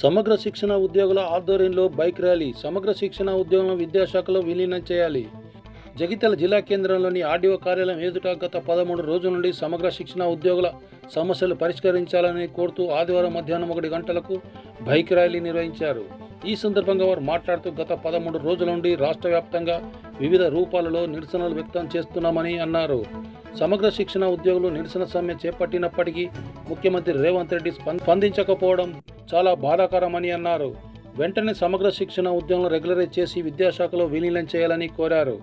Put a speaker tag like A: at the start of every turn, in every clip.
A: సమగ్ర శిక్షణ ఉద్యోగుల ఆధ్వర్యంలో బైక్ ర్యాలీ. సమగ్ర శిక్షణ ఉద్యోగులను విద్యాశాఖలో విలీనం చేయాలి. జగిత్యాల జిల్లా కేంద్రంలోని ఆర్డీఓ కార్యాలయం ఎదుట గత 13 రోజుల నుండి సమగ్ర శిక్షణ ఉద్యోగుల సమస్యలు పరిష్కరించాలని కోరుతూ ఆదివారం మధ్యాహ్నం 1 గంటలకు బైక్ ర్యాలీ నిర్వహించారు. ఈ సందర్భంగా వారు మాట్లాడుతూ గత 13 రోజుల నుండి రాష్ట్ర వ్యాప్తంగా వివిధ రూపాలలో నిరసనలు వ్యక్తం చేస్తున్నామని అన్నారు. సమగ్ర శిక్షణ ఉద్యోగులు నిరసన సమ్మె చేపట్టినప్పటికీ ముఖ్యమంత్రి రేవంత్ రెడ్డి స్పందించకపోవడం చాలా బాధాకరమని అన్నారు. వెంటనే సమగ్ర శిక్షణ ఉద్యోగులను రెగ్యులరైజ్ చేసి విద్యాశాఖలో విలీనం చేయాలని కోరారు.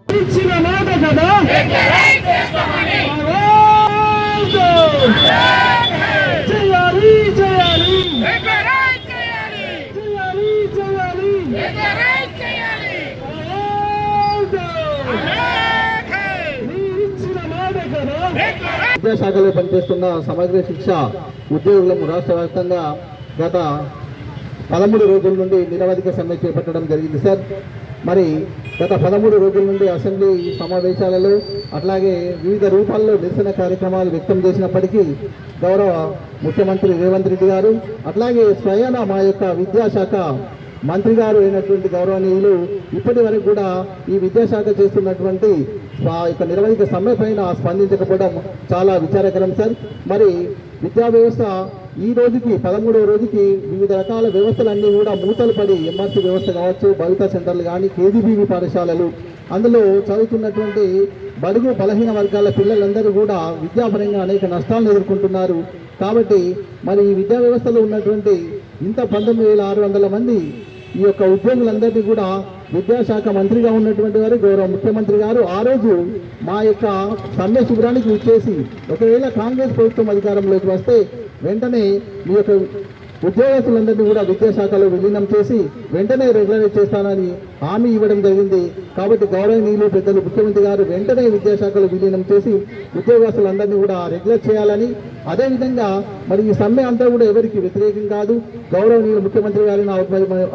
B: విద్యాశాఖలో పనిచేస్తున్న సమగ్ర శిక్ష ఉద్యోగులను రాష్ట్ర వ్యాప్తంగా గత 13 రోజుల నుండి నిరవధిక సమ్మె చేపట్టడం జరిగింది సార్. మరి గత 13 రోజుల నుండి అసెంబ్లీ సమావేశాలలో అట్లాగే వివిధ రూపాల్లో నిరసన కార్యక్రమాలు వ్యక్తం చేసినప్పటికీ గౌరవ ముఖ్యమంత్రి రేవంత్ రెడ్డి గారు అట్లాగే స్వయాన మా యొక్క విద్యాశాఖ మంత్రి గారు అయినటువంటి గౌరవనీయులు ఇప్పటి వరకు కూడా ఈ విద్యాశాఖ చేస్తున్నటువంటి నిరవధిక సమ్మె పైన స్పందించకపోవడం చాలా విచారకరం సార్. మరి విద్యా వ్యవస్థ ఈ రోజుకి 13వ రోజుకి వివిధ రకాల వ్యవస్థలన్నీ కూడా మూతలు పడి ఎంఆర్సీ వ్యవస్థ కావచ్చు, భవితా సెంటర్లు కానీ, కేజీబీవీ పాఠశాలలు, అందులో చదువుతున్నటువంటి బడుగు బలహీన వర్గాల పిల్లలందరూ కూడా విద్యాపరంగా అనేక నష్టాలను ఎదుర్కొంటున్నారు. కాబట్టి మరి ఈ విద్యా వ్యవస్థలో ఉన్నటువంటి ఇంత 19,600 మంది ఈ యొక్క ఉద్యోగులందరినీ కూడా విద్యాశాఖ మంత్రిగా ఉన్నటువంటి వారు గౌరవ ముఖ్యమంత్రి గారు ఆ రోజు మా యొక్క సమ్మె శిబిరానికి ఇచ్చేసి ఒకవేళ కాంగ్రెస్ ప్రభుత్వం అధికారంలోకి వస్తే వెంటనే మీ యొక్క ఉద్యోగస్తులందరినీ కూడా విద్యాశాఖలో విలీనం చేసి వెంటనే రెగ్యులరైజ్ చేస్తానని హామీ ఇవ్వడం జరిగింది. కాబట్టి గౌరవనీయులు పెద్దలు ముఖ్యమంత్రి గారు వెంటనే విద్యాశాఖలో విలీనం చేసి ఉద్యోగస్తులందరినీ కూడా రెగ్యులర్ చేయాలని, అదేవిధంగా మరి ఈ సమ్మె అంతా కూడా ఎవరికి వ్యతిరేకం కాదు, గౌరవనీయులు ముఖ్యమంత్రి గారిని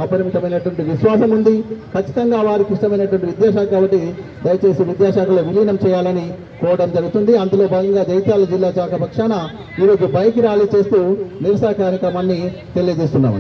B: అపరిమితమైనటువంటి విశ్వాసం ఉంది. ఖచ్చితంగా వారికి ఇష్టమైనటువంటి విద్యాశాఖ కాబట్టి దయచేసి విద్యాశాఖలో విలీనం చేయాలని కోరడం జరుగుతుంది. అందులో భాగంగా జగిత్యాల జిల్లా శాఖ పక్షాన ఈరోజు బైక్ ర్యాలీ చేస్తూ నిరసన కార్యక్రమాన్ని తెలియజేస్తున్నామండి.